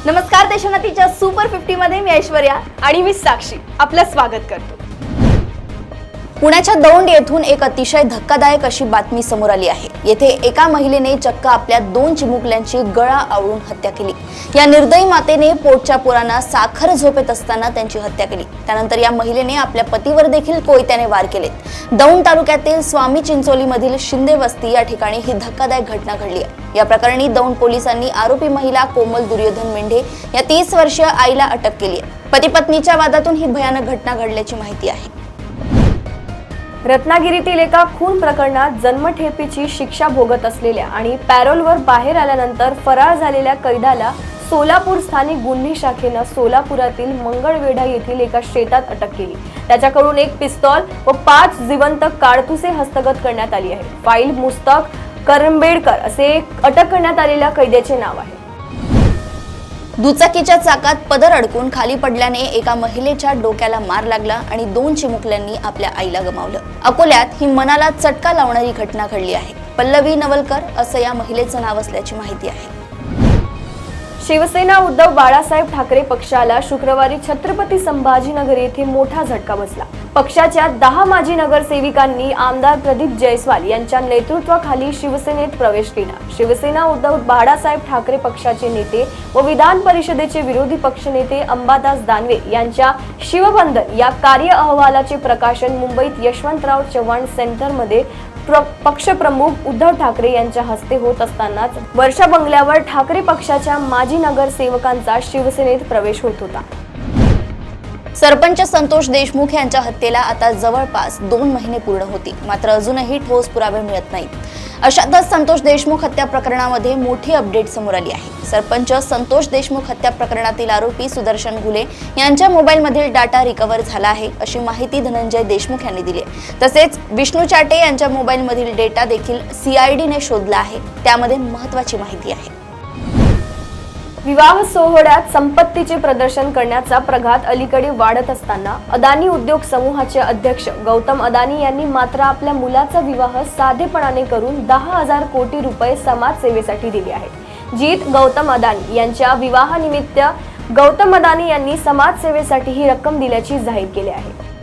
नमस्कार, देशोन्नतीच्या सुपर 50 मध्ये मी ऐश्वर्या आणि मी साक्षी आपलं स्वागत करतो। पुण्याच्या दौंड येथून एक अतिशय धक्कादायक अशी बातमी समोर आली आहे। येथे एका महिलेने चक्क आपल्या 2 चिमुकल्यांची गळा आवळून हत्या केली। या निर्दयी मातेने पोटच्या पोरांना साखर झोपेत असताना त्यांची हत्या केली। त्यानंतर या महिलेने आपल्या पतीवर देखील कोयत्याने वार केलेत। दौंड तालुक्यातील स्वामी चिंचोली मधील शिंदे वस्ती या ठिकाणी ही धक्कादायक घटना घडली आहे। या प्रकरणी दौंड पोलिसांनी आरोपी महिला कोमल दुर्योधन मेंढे या 30 वर्षीय आईला अटक केली आहे। पती पत्नीच्या वादातून ही भयानक घटना घडल्याची माहिती आहे। रत्नागिरीतील एका खून प्रकरणात जन्मठेपेची शिक्षा भोगत असलेल्या आणि पॅरोलवर बाहेर आल्यानंतर फरार झालेल्या कैद्याला सोलापूर स्थानिक गुन्हे शाखेनं सोलापुरातील मंगळवेढा येथील एका शेतात अटक केली। त्याच्याकडून एक पिस्तॉल व 5 जिवंत काडतुसे हस्तगत करण्यात आली आहे। फाईल मुस्तक करंबेडकर असे अटक करण्यात आलेल्या कैद्याचे नाव आहे। दुचाकीच्या चाकात पदर अडकून खाली पडल्याने एका महिलेच्या डोक्याला मार लागला आणि 2 चिमुकल्यांनी आपल्या आईला गमावलं। अकोल्यात ही मनाला चटका लावणारी घटना घडली आहे। पल्लवी नवलकर असं या महिलेचं नाव असल्याची माहिती आहे। शिवसेना उद्धव बाळासाहेब ठाकरे पक्षाला शुक्रवारी छत्रपती संभाजीनगर येथे मोठा झटका बसला। पक्षाच्या 10 माजी नगरसेविकांनी आमदार प्रदीप जयस्वाल यांच्या नेतृत्वाखाली शिवसेनेत प्रवेश केला। शिवसेना उद्धव बाळासाहेब ठाकरे पक्षाचे नेते व विधान परिषदेचे विरोधी पक्षनेते अंबादास दानवे यांच्या शिवबंधन या कार्य अहवालाचे प्रकाशन मुंबईत यशवंतराव चव्हाण सेंटरमध्ये पक्षप्रमुख उद्धव ठाकरे यांच्या हस्ते होत असतानाच वर्षा बंगल्यावर ठाकरे पक्षाच्या माजी नगरसेवकांचा शिवसेनेत प्रवेश होत होता। सरपंच संतोष देशमुख यांच्या हत्येला आता जवळपास 2 महिने पूर्ण होतील, मात्र अजूनही ठोस पुरावे मिळत नाहीत। अशातच संतोष देशमुख हत्या प्रकरणामध्ये मोठी अपडेट समोर आली आहे। सरपंच संतोष देशमुख हत्या प्रकरणातील आरोपी सुदर्शन घुले यांच्या मोबाईलमधील डाटा रिकव्हर झाला आहे अशी माहिती धनंजय देशमुख यांनी दिली आहे। तसेच विष्णू चाटे यांच्या मोबाईलमधील डेटा देखील सीआयडीने शोधला आहे। त्यामध्ये महत्त्वाची माहिती आहे। विवाह सोहळ्यात संपत्तीचे प्रदर्शन करण्याचा प्रघात अलीकडे वाढत असताना अदानी उद्योग समूहाचे अध्यक्ष गौतम अदानी यांनी मात्र आपल्या मुलाचा विवाह साधेपणाने करून 10,000 कोटी रुपये समाजसेवेसाठी दिले आहेत। जीत गौतम अदानी यांच्या विवाहानिमित्त गौतम अदानी यांनी समाजसेवेसाठी ही रक्कम दिल्याची जाहीर केली आहे।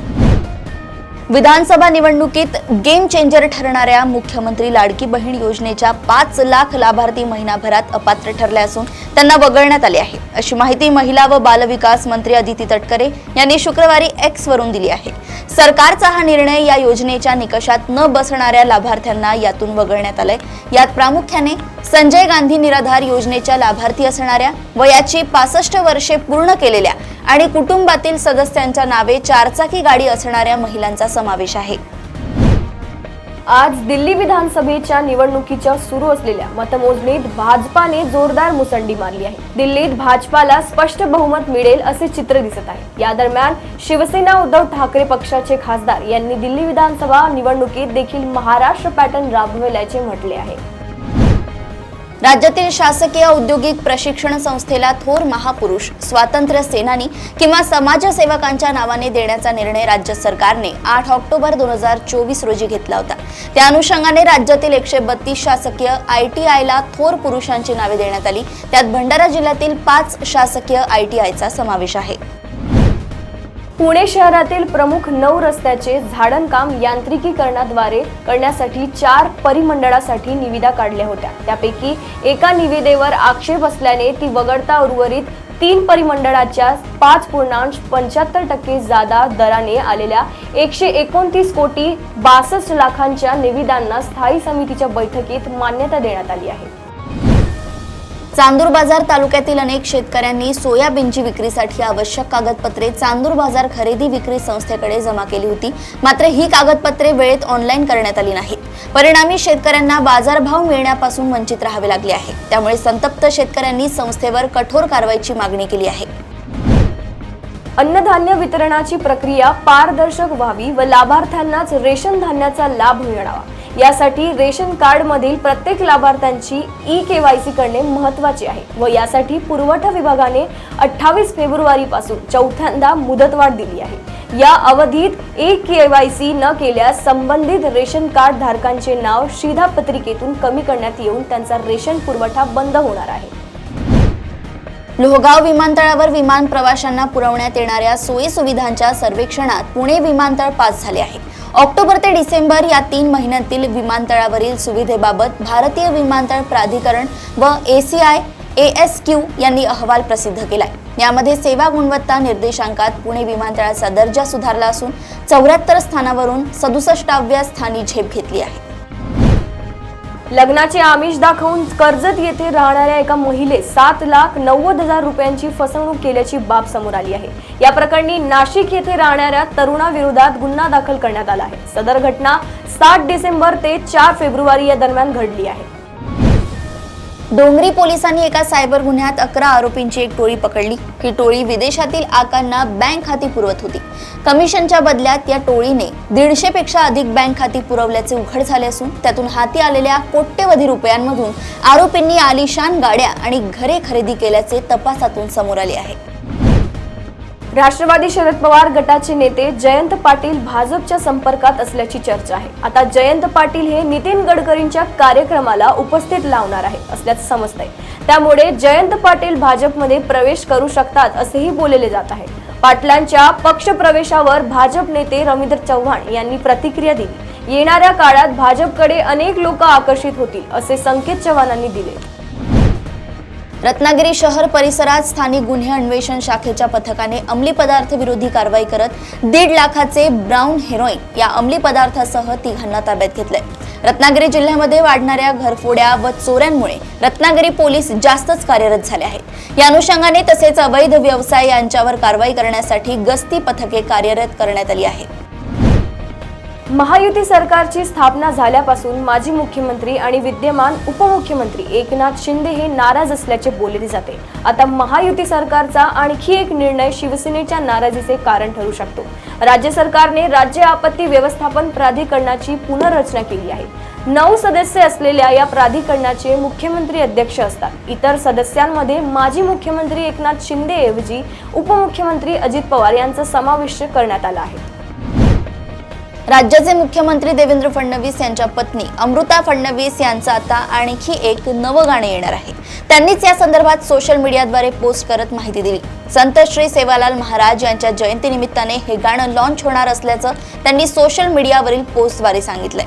विधानसभा निवडणुकीत गेम चेंजर ठरणाऱ्या मुख्यमंत्री लाडकी बहीण योजनेच्या 5 लाख लाभार्थी महिनाभरात अपात्र ठरले असून त्यांना वगळण्यात आले आहे अशी माहिती महिला व बालविकास मंत्री अदिती तटकरे यांनी शुक्रवारी एक्स वरून दिली आहे। सरकारचा हा निर्णय या योजनेच्या निकषात न बसणाऱ्या लाभार्थ्यांना यातून वगळण्यात आलाय। यात प्रामुख्याने संजय गांधी निराधार योजनेच्या लाभार्थी असणाऱ्या वयाची 65 वर्षे पूर्ण केलेल्या आणि कुटुंबातील सदस्यांच्या नावे 4चाकी गाडी असणाऱ्या महिलांचा समावेश आहे। आज दिल्ली विधानसभेच्या निवडणुकीच्या सुरू असलेल्या मतमोजणीत भाजपाने जोरदार मुसंडी मारली आहे। दिल्लीत भाजपाला स्पष्ट बहुमत मिळेल असे चित्र दिसत आहे। या दरम्यान शिवसेना उद्धव ठाकरे पक्षाचे खासदार यांनी दिल्ली विधानसभा निवडणुकीत देखील महाराष्ट्र पॅटर्न राबविल्याचे म्हटले आहे। राज्यातील शासकीय औद्योगिक प्रशिक्षण संस्थेला थोर महापुरुष, स्वातंत्र्य सेनानी किंवा समाजसेवकांच्या नावाने देण्याचा निर्णय राज्य सरकारने 8 ऑक्टोबर 2024 रोजी घेतला होता। त्या अनुषंगाने राज्यातील 132 शासकीय ITIला थोर पुरुषांची नावे देण्यात आली। त्यात भंडारा जिल्ह्यातील 5 शासकीय ITIचा समावेश आहे। पुणे शहरातील प्रमुख 9 रस्त्याचे झाडणकाम यांत्रिकीकरणाद्वारे करण्यासाठी 4 परिमंडळासाठी निविदा काढल्या होत्या। त्यापैकी एका निविदेवर आक्षेप असल्याने ती वगळता उर्वरित 3 परिमंडळाच्या 5.75% जादा दराने आलेल्या 129 कोटी 62 लाखांच्या निविदांना स्थायी समितीच्या बैठकीत मान्यता देण्यात आली आहे। चांदूर बाजार तालुक्यातील अनेक शेतकऱ्यांनी सोयाबीनची विक्रीसाठी आवश्यक कागदपत्रे चांदूर बाजार खरेदी विक्री संस्थेकडे जमा केली होती, मात्र ही कागदपत्रे वेळेत ऑनलाईन करण्यात आली नाहीत। परिणामी शेतकऱ्यांना बाजारभाव मिळण्यापासून वंचित राहावे लागले आहे। त्यामुळे संतप्त शेतकऱ्यांनी संस्थेवर कठोर कारवाईची मागणी केली आहे। अन्नधान्य वितरणाची प्रक्रिया पारदर्शक व्हावी व लाभार्थ्यांनाच रेशन धान्याचा लाभ मिळावा यासाठी रेशन कार्ड मधील प्रत्येक लाभार्थ्यांची ई-KYC करणे महत्त्वाचे आहे व यासाठी पुरवठा विभागाने 28 फेब्रुवारी पासून चौथ्यांदा मुदतवाढ दिली आहे। या अवधीत ई-KYC न केल्यास संबंधित रेशन कार्ड धारकांचे नाव शिधापत्रिकेतून कमी करण्यात येऊन त्यांचा रेशन पुरवठा बंद होणार आहे। लोहगाव विमानतळावर विमान प्रवाशांना पुरवण्यात येणाऱ्या सोयी सुविधांच्या सर्वेक्षणात पुणे विमानतळ पास झाले आहे. ऑक्टोबर ते डिसेंबर या 3 महिन्यातील विमानतळावरील सुविधेबाबत भारतीय विमानतळ प्राधिकरण व ACI/ASQ यांनी अहवाल प्रसिद्ध केलाय. यामध्ये सेवा गुणवत्ता निर्देशांकात पुणे विमानतळाचा दर्जा सुधारला असून 74 स्थानावरून 67व्या स्थानी झेप घेतली आहे. लग्नाचे आमिष दाखवून कर्जत येथे राहणाऱ्या एका महिलेस 7,90,000 रुपयांची फसवणूक केल्याची बाब समोर आली आहे. या प्रकरणी नाशिक येथे राहणाऱ्या तरुणाविरोधात गुन्हा दाखल करण्यात आला आहे. सदर घटना 7 डिसेंबर ते 4 फेब्रुवारी या दरम्यान घडली आहे. डोंगरी पोलिसांनी एका सायबर गुन्ह्यात 11 आरोपींची एक टोळी पकडली. ही टोळी विदेशातील आकांना बँक खाती पुरवत होती. कमिशनच्या बदल्यात या टोळीने 150 पेक्षा अधिक बँक खाती पुरवल्याचे उघड झाले असून त्यातून हाती आलेल्या कोट्यवधी रुपयांमधून आरोपींनी आलिशान गाड्या आणि घरे खरेदी केल्याचे तपासातून समोर आले आहे. राष्ट्रवादी शरद पवार गटाचे नेते जयंत पाटील भाजपच्या संपर्कात असल्याची चर्चा आहे. आता जयंत पाटील हे नितीन गडकरींच्या कार्यक्रमाला उपस्थित लावणार आहे असल्याचं समजतंय. त्यामुळे जयंत पाटील भाजपमध्ये प्रवेश करू शकतात असेही बोलले जात आहे. पाटलांच्या पक्ष प्रवेशावर भाजप नेते रवींद्र चव्हाण यांनी प्रतिक्रिया दिली. येणाऱ्या काळात भाजपकडे अनेक लोक आकर्षित होतील असे संकेत चव्हाणांनी दिले. रत्नागिरी शहर परिसरात स्थानिक गुन्हे अन्वेषण शाखेच्या पथकाने अंमली पदार्थ विरोधी कारवाई करत 1.5 लाखाचे ब्राऊन हेरोईन या अंमली पदार्थासह 3 ताब्यात घेतले. रत्नागिरी जिल्ह्यामध्ये वाढणाऱ्या घरफोड्या व चोऱ्यांमुळे रत्नागिरी पोलीस जास्तच कार्यरत झाले आहेत. या अनुषंगाने तसेच अवैध व्यवसाय यांच्यावर कारवाई करण्यासाठी गस्ती पथके कार्यरत करण्यात आली आहेत. महायुती सरकारची स्थापना झाल्यापासून माजी मुख्यमंत्री आणि विद्यमान उपमुख्यमंत्री एकनाथ शिंदे हे नाराज असल्याचे बोलले जाते. आता महायुती सरकारचा आणखी एक निर्णय शिवसेनेच्या नाराजीचे कारण ठरू शकतो. राज्य सरकारने राज्य आपत्ती व्यवस्थापन प्राधिकरणाची पुनर्रचना केली आहे. 9 सदस्य असलेल्या या प्राधिकरणाचे मुख्यमंत्री अध्यक्ष असतात. इतर सदस्यांमध्ये माजी मुख्यमंत्री एकनाथ शिंदे ऐवजी उपमुख्यमंत्री अजित पवार यांचा समावेश करण्यात आला आहे. राज्याचे मुख्यमंत्री देवेंद्र फडणवीस यांच्या पत्नी अमृता फडणवीस यांचं आता आणखी एक नवं गाणं येणार आहे. त्यांनीच या संदर्भात सोशल मीडियाद्वारे पोस्ट करत माहिती दिली. संत श्री सेवालाल महाराज यांच्या जयंतीनिमित्ताने हे गाणं लॉन्च होणार असल्याचं त्यांनी सोशल मीडियावरील पोस्टद्वारे सांगितलंय.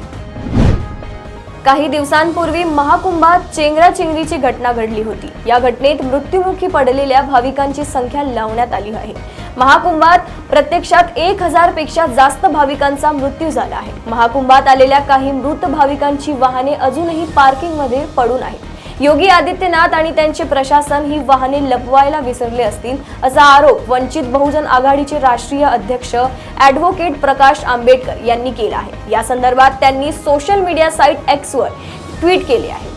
काही दिवसांपूर्वी महाकुंभात चेंगराचेंगरीची घटना घडली होती. या घटनेत मृत्युमुखी पडलेल्या भाविकांची संख्या लावण्यात आली आहे. महाकुंभात प्रत्यक्षात 1000 पेक्षा जास्त भाविकांचा मृत्यू झाला आहे. महाकुंभात आलेल्या काही मृत भाविकांची वाहने अजूनही पार्किंगमध्ये पडून आहेत. योगी आदित्यनाथ आणि त्यांचे प्रशासन ही वाहने लपवायला विसरले असतील असा आरोप वंचित बहुजन आघाडीचे राष्ट्रीय अध्यक्ष ॲडव्होकेट प्रकाश आंबेडकर यांनी केला आहे. या संदर्भात त्यांनी सोशल मीडिया साईट Xवर ट्विट केले आहे.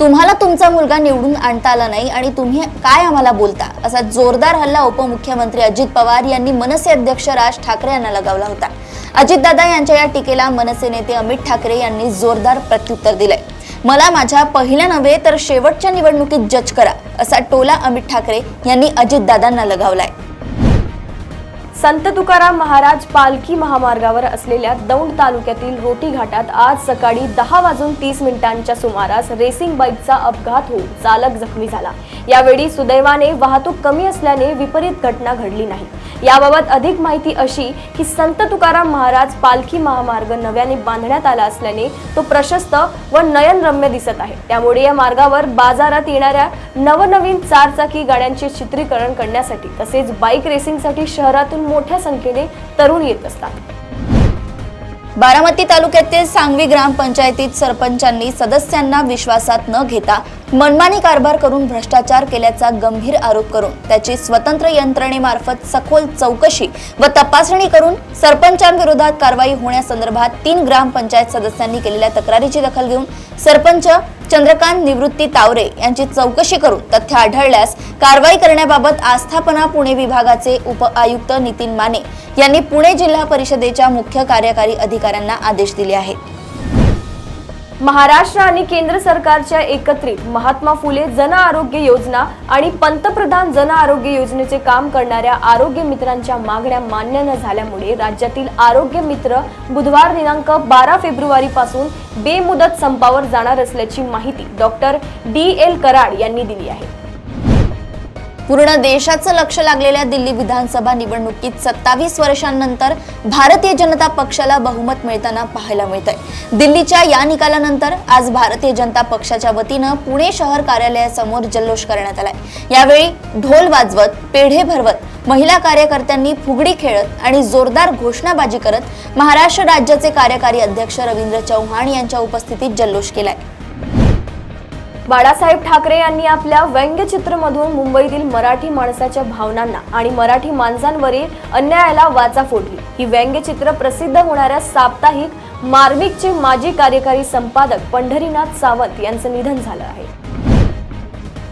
तुम्हाला तुमचा मुलगा निवडून आणता आला नाही आणि तुम्ही काय आम्हाला बोलता, असा जोरदार हल्ला उपमुख्यमंत्री अजित पवार यांनी मनसे अध्यक्ष राज ठाकरे यांना लगावला होता. अजितदादा यांच्या या टीकेला मनसे नेते अमित ठाकरे यांनी जोरदार प्रत्युत्तर दिलंय. मला माझ्या पहिल्या नव्हे तर शेवटच्या निवडणुकीत जज करा, असा टोला अमित ठाकरे यांनी अजितदादांना लगावलाय. संत तुकाराम महाराज पालखी महामार्गावर असलेल्या दौंड तालुक्यातील रोटी घाटात आज सकाळी 10:30 सुमारास रेसिंग बाईकचा अपघात होऊन चालक जखमी झाला. यावेळी सुदैवाने वाहतूक कमी असल्याने विपरीत घटना घडली नाही. याबाबत अधिक माहिती अशी की संत तुकाराम महाराज पालखी महामार्ग नव्याने बांधण्यात आला असल्याने तो प्रशस्त व नयनरम्य दिसत आहे. त्यामुळे या मार्गावर बाजारात येणाऱ्या नवनवीन 4 चाकी गाड्यांचे चित्रीकरण करण्यासाठी तसेच बाईक रेसिंगसाठी शहरातून मोठ्या संख्येने तरुण येत असतात. बारामती तालुक्यातील सांगवी ग्रामपंचायतीत सरपंचांनी सदस्यांना विश्वासात न घेता मनमानी कारभार करून भ्रष्टाचार केल्याचा गंभीर आरोप करून त्याची स्वतंत्र यंत्रणेमार्फत सखोल चौकशी व तपासणी करून सरपंचांविरोधात कारवाई होण्यासंदर्भात 3 ग्रामपंचायत सदस्यांनी केलेल्या तक्रारीची दखल घेऊन सरपंच चंद्रकांत निवृत्ती तावरे यांची चौकशी करून तथ्य आढळल्यास कारवाई करण्याबाबत आस्थापना पुणे विभागाचे उपआयुक्त नितीन माने यांनी पुणे जिल्हा परिषदेच्या मुख्य कार्यकारी अधिकाऱ्यांना आदेश दिले आहेत. महाराष्ट्र आणि केंद्र सरकारच्या एकत्रित महात्मा फुले जन आरोग्य योजना आणि पंतप्रधान जन आरोग्य योजनेचे काम करणाऱ्या आरोग्य मित्रांच्या मागण्या मान्य न झाल्यामुळे राज्यातील आरोग्य मित्र बुधवार दिनांक 12 फेब्रुवारी पासून बेमुदत संपावर जाणार असल्याची माहिती डॉक्टर DL कराड यांनी दिली आहे. पूर्ण देशाचं लक्ष लागलेल्या दिल्ली विधानसभा निवडणुकीत 27 वर्षांनंतर भारतीय जनता पक्षाला बहुमत मिळताना पाहायला मिळतंय। दिल्लीच्या या निकालानंतर आज भारतीय जनता पक्षाच्या वतीनं पुणे शहर कार्यालयासमोर जल्लोष करण्यात आलाय। यावेळी ढोल वाजवत, पेढे भरवत, महिला कार्यकर्त्यांनी फुगडी खेळत आणि जोरदार घोषणाबाजी करत महाराष्ट्र राज्याचे कार्यकारी अध्यक्ष रवींद्र चव्हाण यांच्या उपस्थितीत जल्लोष केलाय। बाळासाहेब ठाकरे यांनी आपल्या व्यंग्यचित्रमधून मुंबईतील मराठी माणसाच्या भावनांना आणि मराठी माणसांवरील अन्यायाला वाचा फोडली। ही व्यंग्यचित्र प्रसिद्ध होणाऱ्या साप्ताहिक मार्मिकचे माजी कार्यकारी संपादक पंढरीनाथ सावंत यांचं निधन झालं आहे।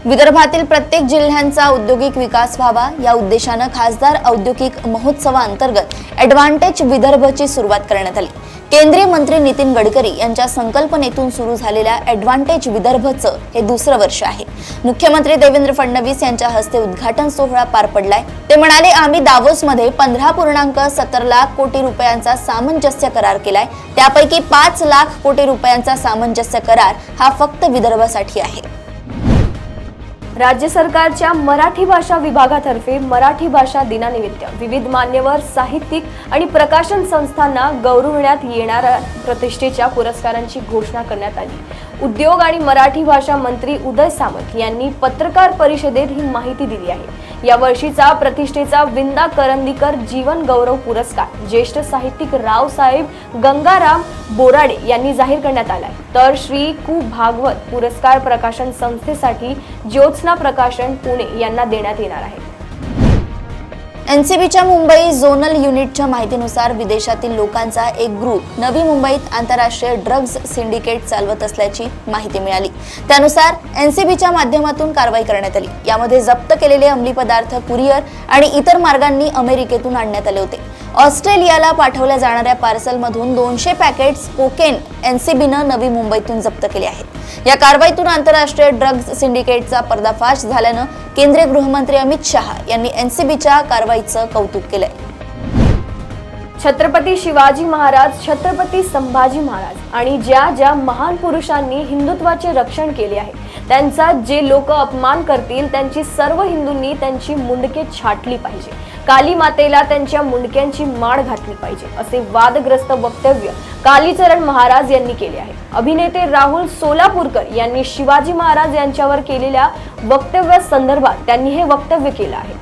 विदर्भातील प्रत्येक जिल्ह्यांचा औद्योगिक विकास व्हावा या उद्देशानं खासदार औद्योगिक महोत्सवाअंतर्गत ॲडव्हान्टेज विदर्भची सुरुवात करण्यात आली। केंद्रीय मंत्री नितीन गडकरी यांच्या संकल्पनेतून सुरू झालेल्या ॲडव्हान्टेज विदर्भचं हे दुसरं वर्ष आहे। मुख्यमंत्री देवेंद्र फडणवीस यांच्या हस्ते उद्घाटन सोहळा पार पडलाय। ते म्हणाले, आम्ही दावोसमध्ये 15.70 लाख कोटी रुपयांचा सामंजस्य करार केलाय। त्यापैकी 5 लाख कोटी रुपयांचा सामंजस्य करार हा फक्त विदर्भासाठी आहे। राज्य सरकारच्या मराठी भाषा विभागातर्फे मराठी भाषा दिनानिमित्त विविध मान्यवर साहित्यिक आणि प्रकाशन संस्थांना गौरवण्यात येणाऱ्या प्रतिष्ठेच्या पुरस्कारांची घोषणा करण्यात आली। उद्योग आणि मराठी भाषा मंत्री उदय सामंत यांनी पत्रकार परिषदेत ही माहिती दिली आहे। या वर्षीचा प्रतिष्ठेचा विंदा करंदीकर जीवन गौरव पुरस्कार ज्येष्ठ साहित्यिक रावसाहेब गंगाराम बोराडे यांनी जाहीर करण्यात आलाय, तर श्री कु भागवत पुरस्कार प्रकाशन संस्थेसाठी ज्योत्स्ना प्रकाशन पुणे यांना देण्यात येणार आहे। एनसीबीच्या मुंबई झोनल युनिटच्या माहितीनुसार विदेशातील लोकांचा एक ग्रुप नवी मुंबईत आंतरराष्ट्रीय ड्रग्ज सिंडिकेट चालवत असल्याची माहिती मिळाली। त्यानुसार एनसीबीच्या माध्यमातून कारवाई करण्यात आली। यामध्ये जप्त केलेले अंमली पदार्थ कुरिअर आणि इतर मार्गांनी अमेरिकेतून आणण्यात आले होते। ऑस्ट्रेलियाला पाठवल्या जाणाऱ्या पार्सलमधून 200 पॅकेट्स कोकेन एनसीबीनं नवी मुंबईतून जप्त केले आहेत। या कारवाईतून आंतरराष्ट्रीय ड्रग्ज सिंडिकेटचा पर्दाफाश झाल्यानं केंद्रीय गृहमंत्री अमित शहा यांनी एनसीबीच्या कारवाईचं कौतुक केलंय। छत्रपती शिवाजी महाराज, छत्रपती संभाजी महाराज आणि ज्या ज्या महान पुरुषांनी हिंदुत्वाचे रक्षण केले आहे त्यांचा जे लोक अपमान करतील त्यांची सर्व हिंदूंनी त्यांची मुंडके छाटली पाहिजे। काली मातेला त्यांच्या मुंडक्यांची माळ घातली पाहिजे असे वादग्रस्त वक्तव्य कालीचरण महाराज यांनी केले आहे। अभिनेते राहुल सोलापूरकर यांनी शिवाजी महाराज यांच्यावर केलेल्या वक्तव्यासंदर्भात त्यांनी हे वक्तव्य केलं आहे।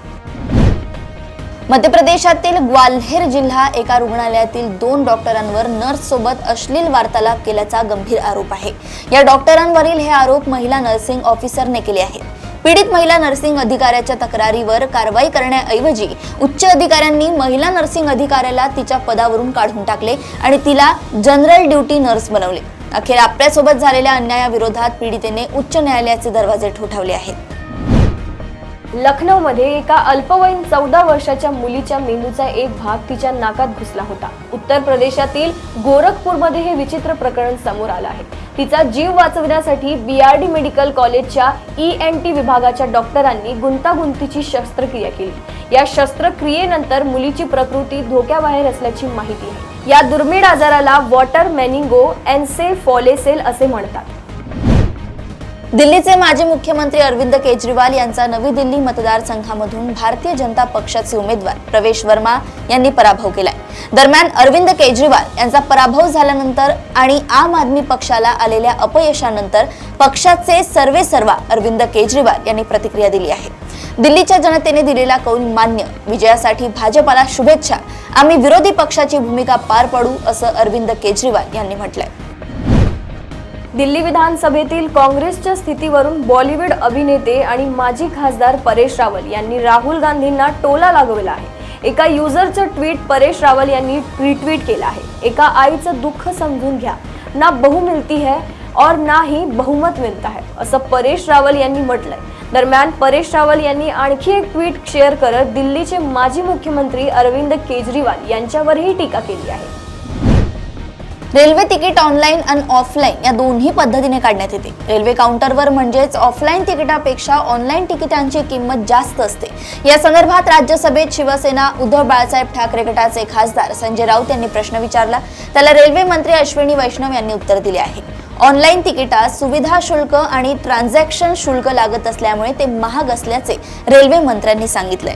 मध्य प्रदेशातील ग्वाल्हेर जिल्हा एका रुग्णालयातील 2 डॉक्टरांवर नर्स सोबत अश्लील वार्तालाप केल्याचा गंभीर आरोप आहे। या डॉक्टरांवरील हे आरोप महिला नर्सिंग ऑफिसरने केले आहेत। पीडित महिला नर्सिंग अधिकाऱ्याच्या तक्रारीवर कारवाई करण्याऐवजी उच्च अधिकाऱ्यांनी महिला नर्सिंग अधिकाऱ्याला तिच्या पदावरून काढून टाकले आणि तिला जनरल ड्युटी नर्स बनवले। अखेर आपल्यासोबत झालेल्या अन्यायाविरोधात पीडितेने उच्च न्यायालयाचे दरवाजे ठोठावले आहेत। लखनौमध्ये एका अल्पवयीन 14 वर्षाच्या मुलीच्या मेंदूचा एक भाग तिच्या नाकात घुसला होता। उत्तर प्रदेशातील गोरखपूरमध्ये हे विचित्र प्रकरण समोर आलं आहे। तिचा जीव वाचवण्यासाठी बीआरडी मेडिकल कॉलेजच्या ENT विभागाच्या डॉक्टरांनी गुंतागुंतीची शस्त्रक्रिया केली। या शस्त्रक्रियेनंतर मुलीची प्रकृती धोक्याबाहेर असल्याची माहिती आहे। या दुर्मिळ आजाराला वॉटर मेनिंगो एन्सेफॉलेसेल असे म्हणतात। दिल्लीचे माजी मुख्यमंत्री अरविंद केजरीवाल यांचा नवी दिल्ली मतदारसंघामधून भारतीय जनता पक्षाचे उमेदवार प्रवेश वर्मा यांनी पराभव केलाय। दरम्यान अरविंद केजरीवाल यांचा पराभव झाल्यानंतर आणि आम आदमी पक्षाला आलेल्या अपयशानंतर पक्षाचे सर्वेसर्वा अरविंद केजरीवाल यांनी प्रतिक्रिया दिली आहे। दिल्लीच्या जनतेने दिलेला कौल मान्य, विजयासाठी भाजपाला शुभेच्छा, आम्ही विरोधी पक्षाची भूमिका पार पाडू असं अरविंद केजरीवाल यांनी म्हटलंय। दिल्ली विधानसभेतील काँग्रेसच्या स्थितीवरून बॉलिवूड अभिनेते आणि माजी खासदार परेश रावल यांनी राहुल गांधींना टोला लागवला आहे। एका युजरचं ट्विट परेश रावल यांनी रिट्विट केलं आहे। एका आईचं दुःख समजून घ्या, ना बहू मिळती है और ना ही बहुमत मिळता है असं परेश रावल यांनी म्हटलंय। दरम्यान परेश रावल यांनी आणखी एक ट्विट शेअर करत दिल्लीचे माजी मुख्यमंत्री अरविंद केजरीवाल यांच्यावरही टीका केली आहे। रेल्वे तिकीट ऑनलाईन आणि ऑफलाईन या दोन्ही पद्धतीने काढण्यात येते. रेल्वे काउंटरवर म्हणजेच ऑफलाईन तिकिटापेक्षा ऑनलाईन तिकिटांची किंमत जास्त असते. या संदर्भात राज्यसभेत शिवसेना उद्धव बाळासाहेब ठाकरे गटाचे खासदार संजय राऊत यांनी प्रश्न विचारला. त्याला रेल्वे मंत्री अश्विनी वैष्णव यांनी उत्तर दिले आहे. ऑनलाईन तिकिटात सुविधा शुल्क आणि ट्रान्झॅक्शन शुल्क लागत असल्यामुळे ते महाग असल्याचे रेल्वे मंत्र्यांनी सांगितलंय.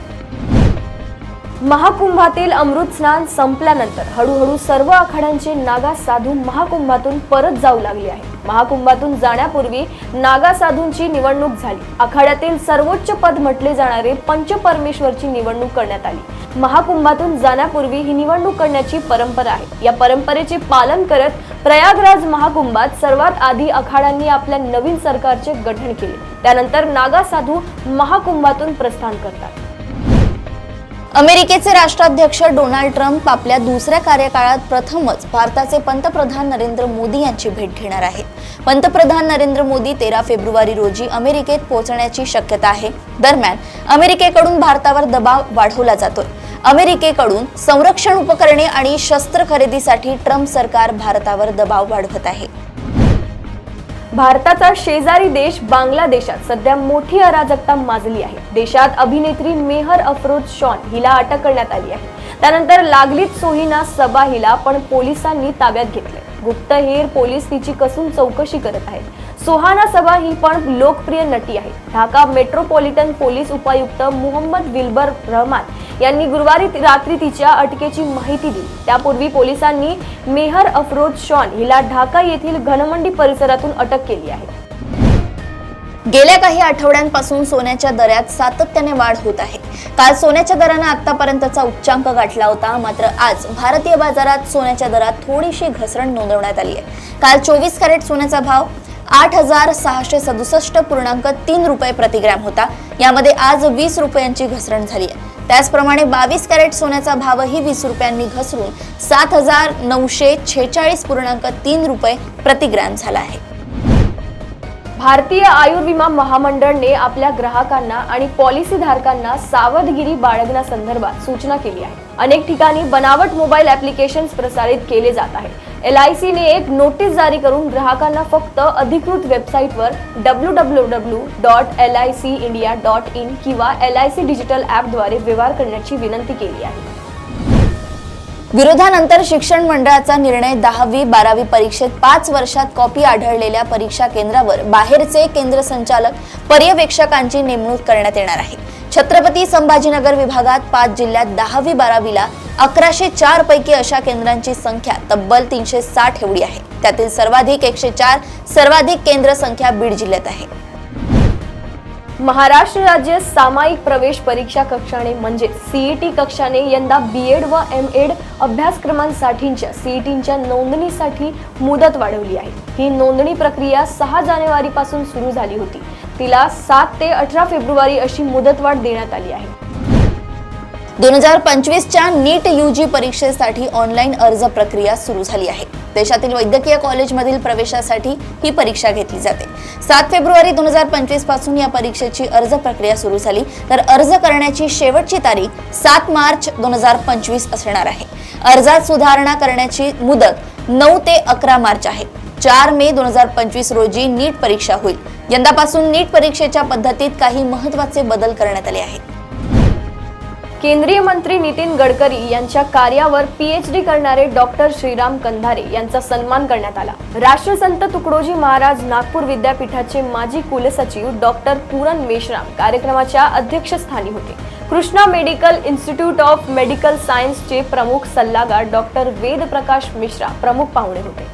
महाकुंभातील अमृत स्नान संपल्यानंतर हळूहळू सर्व आखाड्यांचे नागा साधू महाकुंभातून परत जाऊ लागले आहे. महाकुंभातून जाण्यापूर्वी नागा साधूंची निवडणूक झाली. आखाड्यातील सर्वोच्च पद म्हटले जाणारे पंचपरमेश्वरची निवडणूक करण्यात आली. महाकुंभातून जाण्यापूर्वी ही निवडणूक करण्याची परंपरा आहे. या परंपरेचे पालन करत प्रयागराज महाकुंभात सर्वात आधी आखाड्यांनी आपल्या नवीन सरकारचे गठन केले. त्यानंतर नागा साधू महाकुंभातून प्रस्थान करतात. अमेरिकेचे राष्ट्राध्यक्ष डोनाल्ड ट्रम्प आपल्या दुसऱ्या कार्यकाळात प्रथमच भारताचे पंतप्रधान नरेंद्र मोदी यांची भेट घेणार आहेत. पंतप्रधान नरेंद्र मोदी 13 फेब्रुवारी रोजी अमेरिकेत पोहोचण्याची शक्यता आहे. दरम्यान अमेरिकेकडून भारतावर दबाव वाढवला जातोय. अमेरिकेकडून संरक्षण उपकरणे आणि शस्त्र खरेदीसाठी ट्रम्प सरकार भारतावर दबाव वाढवत आहे. भारताचा शेजारी देश बांगलादेशात सध्या मोठी अराजकता माजली आहे. देशात अभिनेत्री मेहर अफरोज शॉन हिला अटक करण्यात आली आहे. त्यानंतर लागलीच सोहिना सबा हिला पण पोलिसांनी ताब्यात घेतले. गुप्तहेर पोलीस तिची कसून चौकशी करत आहेत. सोहाना सबा ही पण लोकप्रिय नटी आहे. ढाका मेट्रोपॉलिटन पोलीस उपायुक्त मुहम्मद विल्बर रहमान यांनी गुरुवारी रात्री तिच्या अटकेची माहिती दिली. त्यापूर्वी पोलिसांनी मेहर अफरोज शॉन हिला ढाका येथील घनमंडी परिसरातून अटक केली आहे. गेल्या काही आठवड्यांपासून सोन्याच्या दरात सातत्याने वाढ होत आहे. काल सोन्याच्या दराने आतापर्यंतचा उच्चांक गाठला होता. मात्र आज भारतीय बाजारात सोन्याच्या दरात थोडीशी घसरण नोंदवण्यात आली आहे. काल 24 कॅरेट सोन्याचा भाव 8,667.3 रुपये प्रति ग्रॅम होता. यामध्ये आज 20 रुपयांची घसरण झाली आहे. त्याचप्रमाणे 22 कॅरेट सोन्याचा भावही 20 रुपयांनी घसरून 7,946.3 रुपये प्रति ग्रॅम झाला आहे. भारतीय आयुर्विमा महामंडळने आपल्या ग्राहकांना आणि पॉलिसी धारकांना सावधगिरी बाळगण्यासंदर्भात सूचना केली आहे. अनेक ठिकाणी बनावट मोबाईल ऍप्लिकेशन्स प्रसारित केले जात आहेत. LIC ने एक नोटीस जारी करून ग्राहकांना फक्त अधिकृत वेबसाईटवर www.licindia.in किंवा LIC डिजिटल ॲपद्वारे व्यवहार करण्याची विनंती केली आहे. विरोधानंतर शिक्षण मंडळाचा निर्णय 10वी-12वी परीक्षेत 5 वर्षात कॉपी आढळलेल्या परीक्षा केंद्रावर बाहेरचे केंद्र संचालक पर्यवेक्षकांची नेमणूक करण्यात येणार आहे. छत्रपती संभाजीनगर विभागात 5 जिल्ह्यात 10वी-12वीला 1104 पैकी अशा केंद्रांची संख्या तब्बल 360 एवढी आहे. त्यातील सर्वाधिक 104 सर्वाधिक केंद्र संख्या बीड जिल्ह्यात आहे. महाराष्ट्र राज्य सामायिक प्रवेश परीक्षा कक्षाने म्हणजे CET कक्षाने यंदा BEd व MEd अभ्यासक्रमांसाठीच्या CETच्या नोंदणीसाठी मुदत वाढवली आहे. ही नोंदणी प्रक्रिया 6 जानेवारी पासून सुरू झाली होती. तिला 7 ते 18 फेब्रुवारी अशी मुदतवाढ देण्यात आली आहे. 2025च्या नीट UG परीक्षेसाठी ऑनलाईन अर्ज प्रक्रिया सुरू झाली आहे. देशातील वैद्यकीय कॉलेजमधील प्रवेशासाठी ही परीक्षा घेतली जाते. 7 फेब्रुवारी 2025 पासून या परीक्षेची अर्ज प्रक्रिया सुरू झाली तर अर्ज करण्याची शेवटची तारीख 7 मार्च 2025 असणार आहे. अर्जात सुधारणा करण्याची मुदत 9 ते 11 मार्च आहे. 4 मे 2025 रोजी नीट परीक्षा होईल. यंदापासून नीट परीक्षेच्या पद्धतीत काही महत्त्वाचे बदल करण्यात आले आहेत. केंद्रीय मंत्री नितीन गडकरी यांच्या कार्यावर PhD करणारे डॉक्टर श्रीराम कंधारे यांचा सन्मान करण्यात आला. राष्ट्रसंत तुकडोजी महाराज नागपूर विद्यापीठाचे माजी कुलसचिव डॉक्टर पूरन मेश्राम कार्यक्रमाच्या अध्यक्षस्थानी होते. Krishna medical institute of medical सायन्सचे प्रमुख सल्लागार डॉक्टर वेद प्रकाश मिश्रा प्रमुख पाहुणे होते.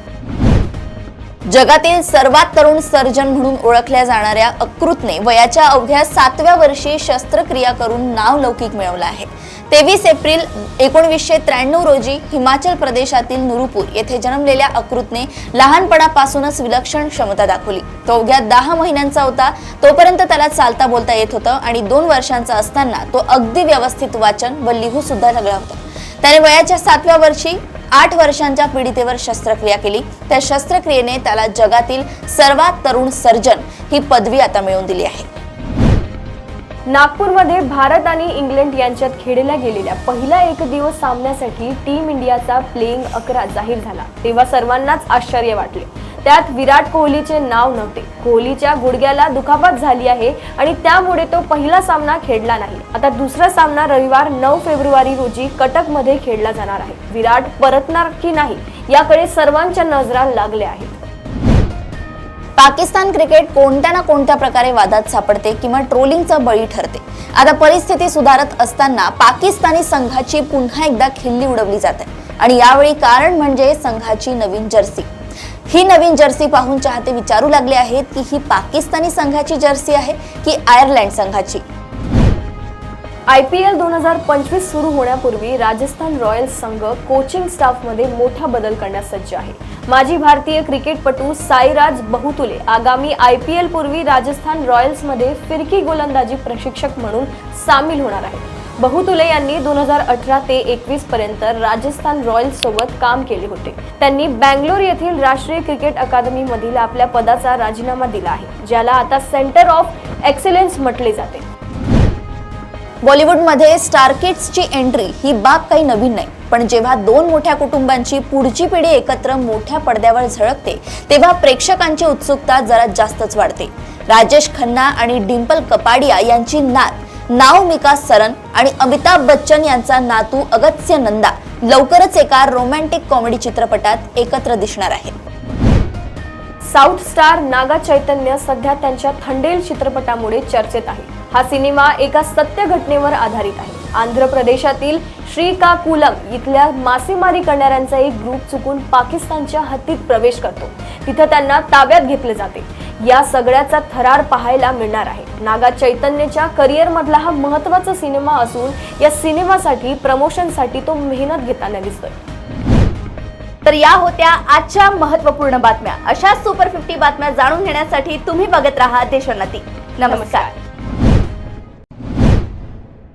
जगातील सर्वात तरुण सर्जन म्हणून ओळखल्या जाणाऱ्या अकृतने वयाच्या अवघ्या 7व्या वर्षी शस्त्रक्रिया करून नावलौकिक मिळवला आहे. 23 एप्रिल 1993 रोजी हिमाचल प्रदेशातील नुरुपूर येथे जन्मलेल्या अकृतने लहानपणापासूनच विलक्षण क्षमता दाखवली. तो अवघ्या 10 महिन्यांचा होता तोपर्यंत त्याला चालता बोलता येत होतं आणि 2 वर्षांचा असताना तो अगदी व्यवस्थित वाचन व लिहू सुद्धा लागला होता. त्याने वयाच्या 7व्या वर्षी 8 वर्षांच्या पीडितेवर शस्त्रक्रिया केली. त्या शस्त्रक्रियेने त्याला जगातील सर्वात तरुण सर्जन ही पदवी आता मिळवून दिली आहे. नागपूरमध्ये भारत आणि इंग्लंड यांच्यात खेळल्या गेलेल्या पहिल्या एकदिवस सामन्यासाठी टीम इंडियाचा प्लेइंग 11 जाहीर झाला तेव्हा सर्वांनाच आश्चर्य वाटले. त्यात विराट कोहलीचे नाव नव्हते. कोहलीच्या गुडघ्याला दुखापत झाली आहे आणि त्यामुळे तो पहिला सामना खेळला नाही. आता दुसरा सामना रविवार 9 फेब्रुवारी रोजी कटकमध्ये खेळला जाणार आहे. विराट परतणार की नाही याकडे सर्वांच्या नजरा लागल्या आहेत. पाकिस्तान क्रिकेट कोणत्या ना कोणत्या प्रकारे वादात सापडते किंवा ट्रोलिंगचा बळी ठरते. आता परिस्थिती सुधारत असताना पाकिस्तानी संघाची पुन्हा एकदा खिल्ली उडवली जाते आणि यावेळी कारण म्हणजे संघाची नवीन जर्सी. ही नवीन जर्सी पाहून चाहते विचारू लागले आहेत की ही पाकिस्तानी संघाची जर्सी आहे की आयर्लंड संघाची. IPL 2025 सुरू होण्यापूर्वी राजस्थान रॉयल्स संघ कोचिंग स्टाफमध्ये मोठा बदल करण्यास सज्ज आहे. माजी भारतीय क्रिकेटपटू साईराज बहुतुले आगामी IPL पूर्वी राजस्थान रॉयल्समध्ये फिरकी गोलंदाजी प्रशिक्षक म्हणून सामील होणार आहेत. बहुतुले यांनी 2018 ते 21 पर्यंत राजस्थान रॉयल्स सोबत काम केले होते. त्यांनी बँगलोर येथील राष्ट्रीय क्रिकेट अकादमी मधील आपल्या पदाचा राजीनामा दिला आहे, ज्याला आता सेंटर ऑफ एक्सलन्स म्हटले जाते. बॉलिवूडमध्ये स्टार किड्सची एंट्री ही बाब काही नवीन नाही, पण जेव्हा दोन मोठ्या कुटुंबांची पुढची पिढी एकत्र मोठ्या पडद्यावर झळकते तेव्हा प्रेक्षकांची उत्सुकता जरा जास्तच वाढते. राजेश खन्ना आणि डिंपल कपाडिया यांची नात नाओमिका सरन आणि अमिताभ बच्चन यांचा नातू अगत्य नंदा लवकरच एका रोमॅन्टिक कॉमेडी चित्रपटात एकत्र दिसणार आहेत. साऊथ स्टार नागा चैतन्य सध्या त्यांच्या थंडेल चित्रपटामुळे चर्चेत आहे. हा सिनेमा एका सत्य घटनेवर आधारित आहे. आंध्र प्रदेशातील श्रीकाकुलम इथल्या मासेमारी करणाऱ्यांचा एक ग्रुप चुकून पाकिस्तानच्या हद्दीत प्रवेश करतो. तिथे त्यांना ताब्यात घेतले जाते. या सगळ्याचा थरार पाहायला मिळणार आहे. नागा चैतन्यच्या करिअर मधला हा महत्त्वाचा सिनेमा असून या सिनेमासाठी प्रमोशनसाठी तो मेहनत घेताना दिसतोय. तर या होत्या आजच्या महत्त्वपूर्ण बातम्या. अशा सुपर 50 बातम्या जाणून घेण्यासाठी तुम्ही बघत राहा देशोन्नती. नमस्कार.